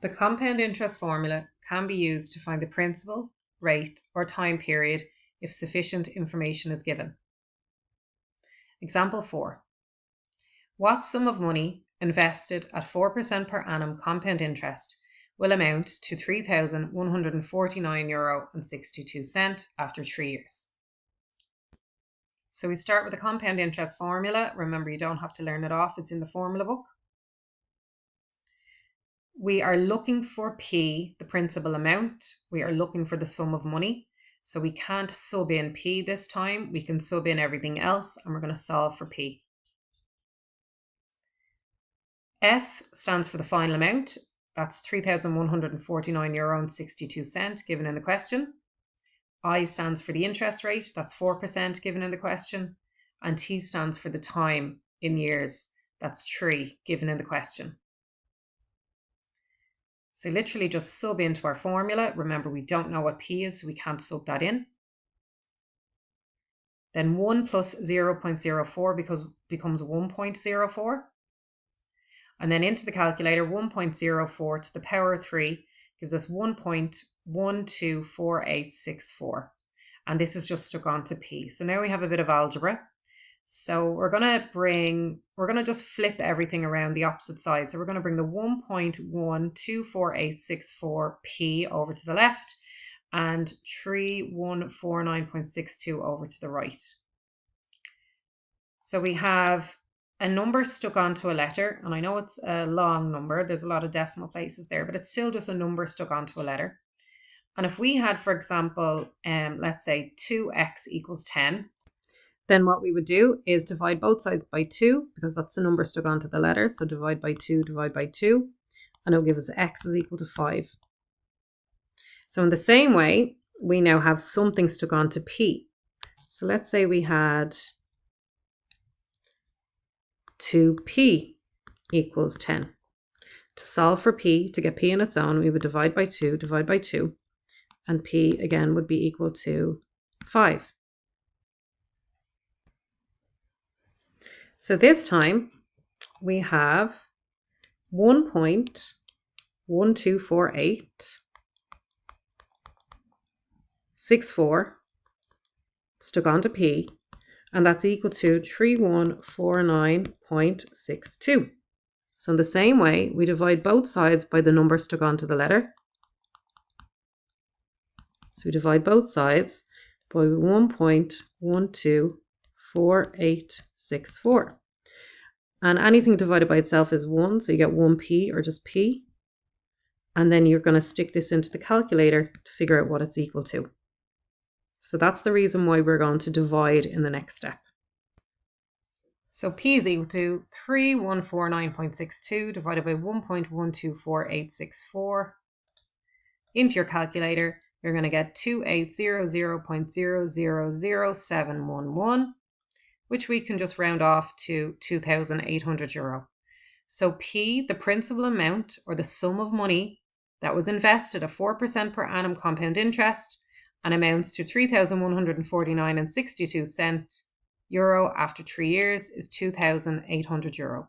The compound interest formula can be used to find the principal, rate, or time period if sufficient information is given. Example 4. What sum of money invested at 4% per annum compound interest will amount to €3,149.62 after 3 years? So we start with the compound interest formula. Remember, you don't have to learn it off. It's in the formula book. We are looking for P, the principal amount. We are looking for the sum of money. So we can't sub in P this time. We can sub in everything else, and we're going to solve for P. F stands for the final amount. That's €3,149.62 given in the question. I stands for the interest rate. That's 4% given in the question. And T stands for the time in years. That's 3 given in the question. So literally just sub into our formula. Remember, we don't know what P is, so we can't sub that in. Then 1 plus 0.04 becomes 1.04. And then into the calculator, 1.04 to the power of 3 gives us 1.124864. And this is just stuck onto P. So now we have a bit of algebra. So we're going to just flip everything around the opposite side. So we're going to bring the 1.124864P over to the left and 3149.62 over to the right. So we have a number stuck onto a letter, and I know it's a long number. There's a lot of decimal places there, but it's still just a number stuck onto a letter. And if we had, for example, let's say 2x equals 10, then what we would do is divide both sides by 2, because that's the number stuck onto the letter. So divide by 2, and it'll give us x is equal to 5. So in the same way, we now have something stuck onto P. So let's say we had 2P equals 10. To solve for P, to get P on its own, we would divide by 2, and P again would be equal to 5. So this time we have 1.124864 stuck onto P, and that's equal to 3149.62. So in the same way, we divide both sides by the number stuck onto the letter. So we divide both sides by 1.124864. And anything divided by itself is 1, so you get 1p or just p. And then you're going to stick this into the calculator to figure out what it's equal to. So that's the reason why we're going to divide in the next step. So p is equal to 3149.62 divided by 1.124864. Into your calculator, you're going to get 2800.000711, which we can just round off to €2,800. So P, the principal amount or the sum of money that was invested at 4% per annum compound interest and amounts to €3,149.62 after 3 years is €2,800.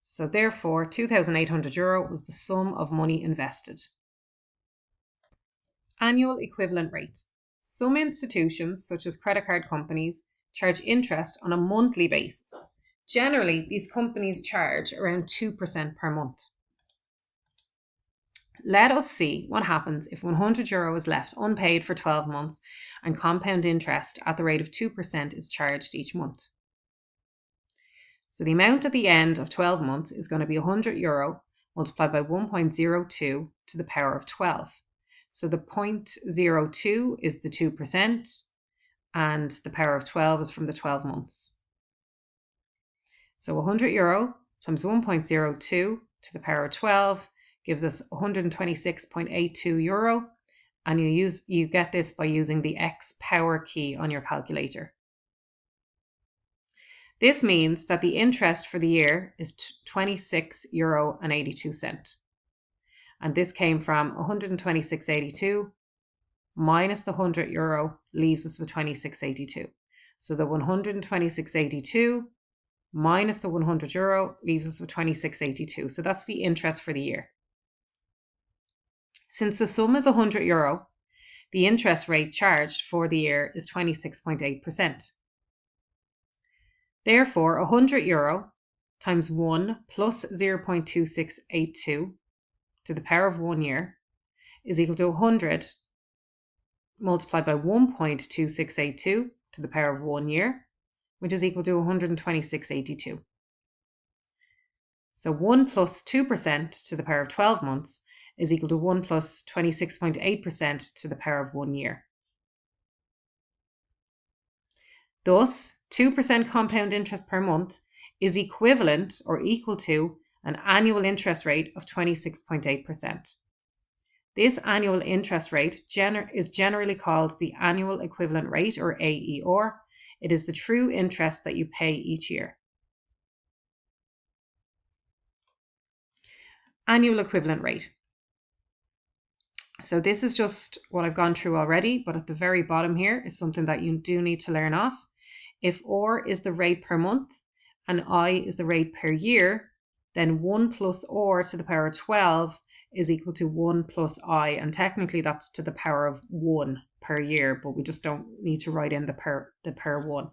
So therefore, €2,800 was the sum of money invested. Annual equivalent rate. Some institutions, such as credit card companies, charge interest on a monthly basis. Generally, these companies charge around 2% per month. Let us see what happens if €100 is left unpaid for 12 months and compound interest at the rate of 2% is charged each month. So the amount at the end of 12 months is going to be €100 multiplied by 1.02 to the power of 12. So the 0.02 is the 2%, and the power of 12 is from the 12 months. So €100 times 1.02 to the power of 12 gives us €126.82, and you get this by using the X power key on your calculator. This means that the interest for the year is €26.82. And this came from 126.82 minus the €100 leaves us with 26.82. So the 126.82 minus the €100 leaves us with €26.82. So that's the interest for the year. Since the sum is €100, the interest rate charged for the year is 26.8%. Therefore, €100 times 1 plus 0.2682 to the power of 1 year is equal to 100 multiplied by 1.2682 to the power of 1 year, which is equal to 126.82. So 1 plus 2% to the power of 12 months is equal to 1 plus 26.8% to the power of 1 year. Thus, 2% compound interest per month is equivalent or equal to an annual interest rate of 26.8%. This annual interest rate is generally called the annual equivalent rate, or AER. It is the true interest that you pay each year. Annual equivalent rate. So this is just what I've gone through already, but at the very bottom here is something that you do need to learn off. If OR is the rate per month and I is the rate per year, then 1 plus OR to the power of 12 is equal to 1 plus I, and technically that's to the power of 1 per year, but we just don't need to write in the per 1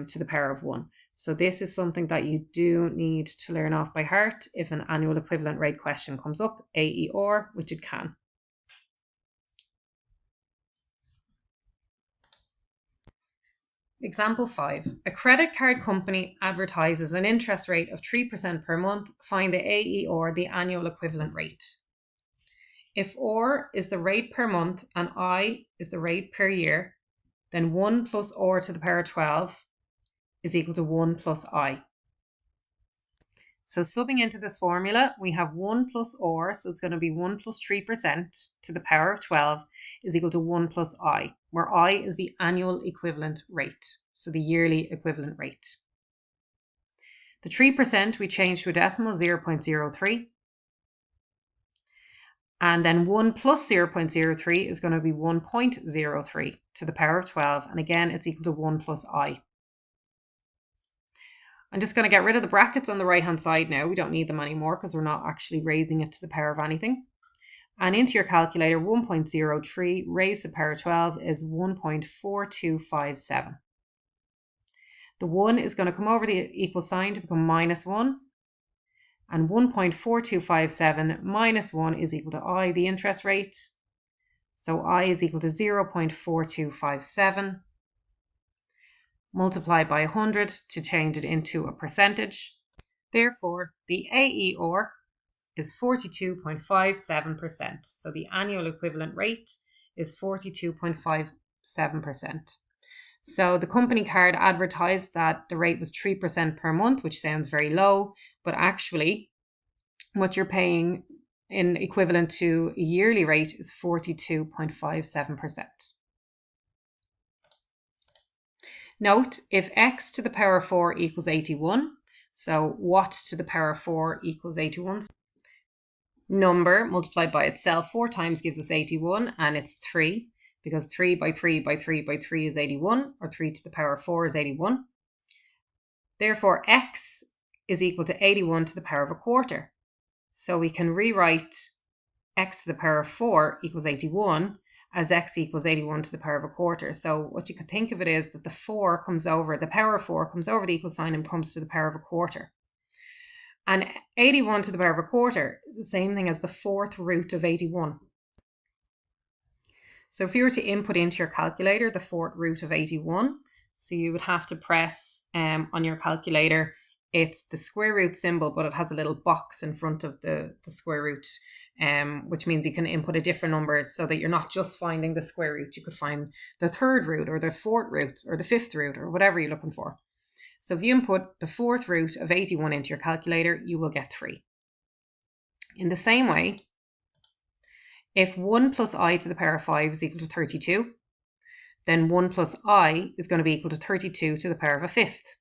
to the power of 1. So this is something that you do need to learn off by heart if an annual equivalent rate question comes up, AER, which it can. Example 5. A credit card company advertises an interest rate of 3% per month. Find the AER, the annual equivalent rate. If OR is the rate per month and I is the rate per year, then 1 plus OR to the power of 12 is equal to 1 plus I. So subbing into this formula, we have 1 plus OR, so it's going to be 1 plus 3% to the power of 12 is equal to 1 plus I, where I is the annual equivalent rate, so the yearly equivalent rate. The 3% we change to a decimal, 0.03. And then 1 plus 0.03 is going to be 1.03 to the power of 12. And again, it's equal to 1 plus I. I'm just going to get rid of the brackets on the right-hand side now. We don't need them anymore because we're not actually raising it to the power of anything. And into your calculator, 1.03 raised to the power of 12 is 1.4257. The 1 is going to come over the equal sign to become minus 1. And 1.4257 minus 1 is equal to I, the interest rate. So I is equal to 0.4257. Multiply by 100 to change it into a percentage. Therefore, the AER is 42.57%. So the annual equivalent rate is 42.57%. So the company card advertised that the rate was 3% per month, which sounds very low, but actually what you're paying in equivalent to a yearly rate is 42.57%. Note, if x to the power of 4 equals 81, so what to the power of 4 equals 81. Number multiplied by itself 4 times gives us 81, and it's 3, because 3 by 3 by 3 by 3 is 81, or 3 to the power of 4 is 81. Therefore, x is equal to 81 to the power of a quarter. So we can rewrite x to the power of 4 equals 81 as x equals 81 to the power of a quarter. So what you could think of it is that the power of 4 comes over the equal sign and comes to the power of a quarter. And 81 to the power of a quarter is the same thing as the 4th root of 81. So if you were to input into your calculator the 4th root of 81, so you would have to press on your calculator, it's the square root symbol, but it has a little box in front of the square root, which means you can input a different number so that you're not just finding the square root. You could find the 3rd root or the 4th root or the 5th root or whatever you're looking for. So if you input the 4th root of 81 into your calculator, you will get 3. In the same way, if 1 plus I to the power of 5 is equal to 32, then 1 plus I is going to be equal to 32 to the power of a 5th.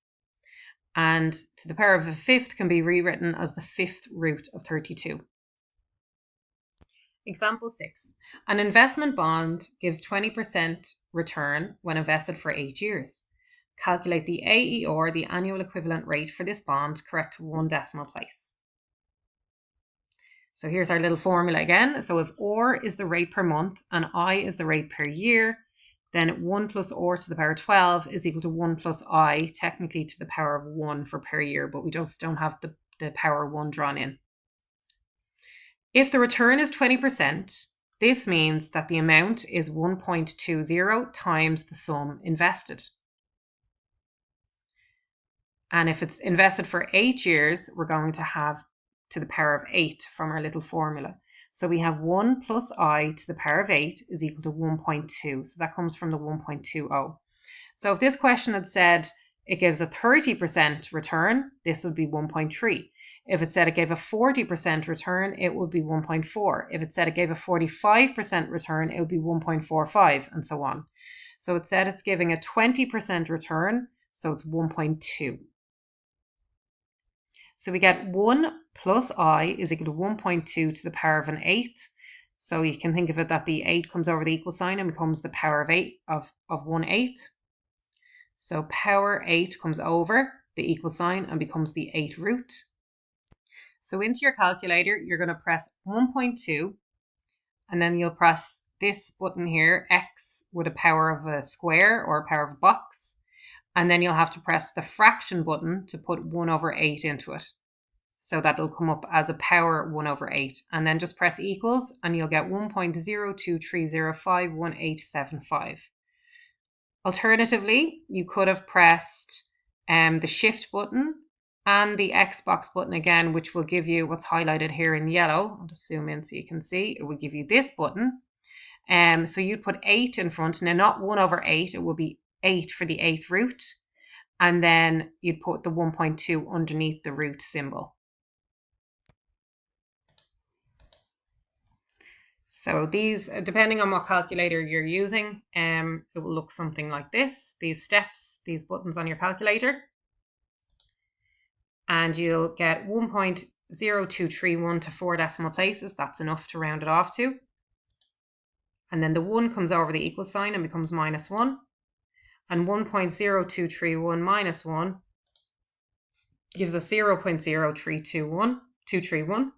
And to the power of a 5th can be rewritten as the 5th root of 32. Example 6. An investment bond gives 20% return when invested for 8 years. calculate the AER, the annual equivalent rate for this bond, correct to 1 decimal place. So here's our little formula again. So if OR is the rate per month and I is the rate per year, then 1 plus OR to the power 12 is equal to 1 plus I, technically to the power of 1 for per year, but we just don't have the power 1 drawn in. If the return is 20%, this means that the amount is 1.20 times the sum invested. And if it's invested for 8 years, we're going to have to the power of 8 from our little formula. So we have 1 plus I to the power of 8 is equal to 1.2. So that comes from the 1.20. So if this question had said it gives a 30% return, this would be 1.3. If it said it gave a 40% return, it would be 1.4. If it said it gave a 45% return, it would be 1.45, and so on. So it said it's giving a 20% return, so it's 1.2. So we get 1 plus I is equal to 1.2 to the power of an eighth. So you can think of it that the 8 comes over the equal sign and becomes the power of 8 of 1/8. So power 8 comes over the equal sign and becomes the 8 root. So into your calculator, you're going to press 1.2, and then you'll press this button here, X with a power of a square or a power of a box. And then you'll have to press the fraction button to put 1/8 into it. So that'll come up as a power 1/8. And then just press equals and you'll get 1.023051875. Alternatively, you could have pressed the shift button and the Xbox button again, which will give you what's highlighted here in yellow. I'll just zoom in so you can see. It will give you this button. So you'd put 8 in front. Now, not 1/8. It will be 8 for the 8th root. And then you'd put the 1.2 underneath the root symbol. So these, depending on what calculator you're using, it will look something like this. These steps, these buttons on your calculator. And you'll get 1.0231 to 4 decimal places. That's enough to round it off to. And then the 1 comes over the equal sign and becomes -1. And 1.0231 minus 1 gives us 0.03231.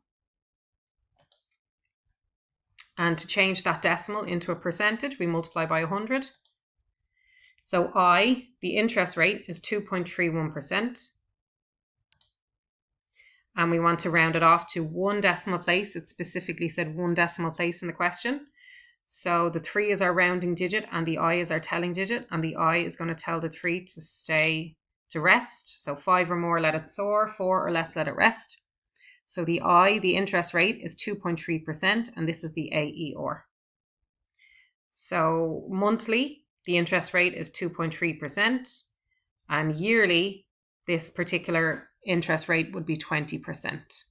And to change that decimal into a percentage, we multiply by 100. So I, the interest rate, is 2.31%. And we want to round it off to 1 decimal place. It specifically said 1 decimal place in the question. So the 3 is our rounding digit and the I is our telling digit. And the I is going to tell the 3 to rest. So 5 or more, let it soar. 4 or less, let it rest. So the I, the interest rate, is 2.3%. And this is the AER. So monthly, the interest rate is 2.3%. And yearly, this particular interest rate would be 20%.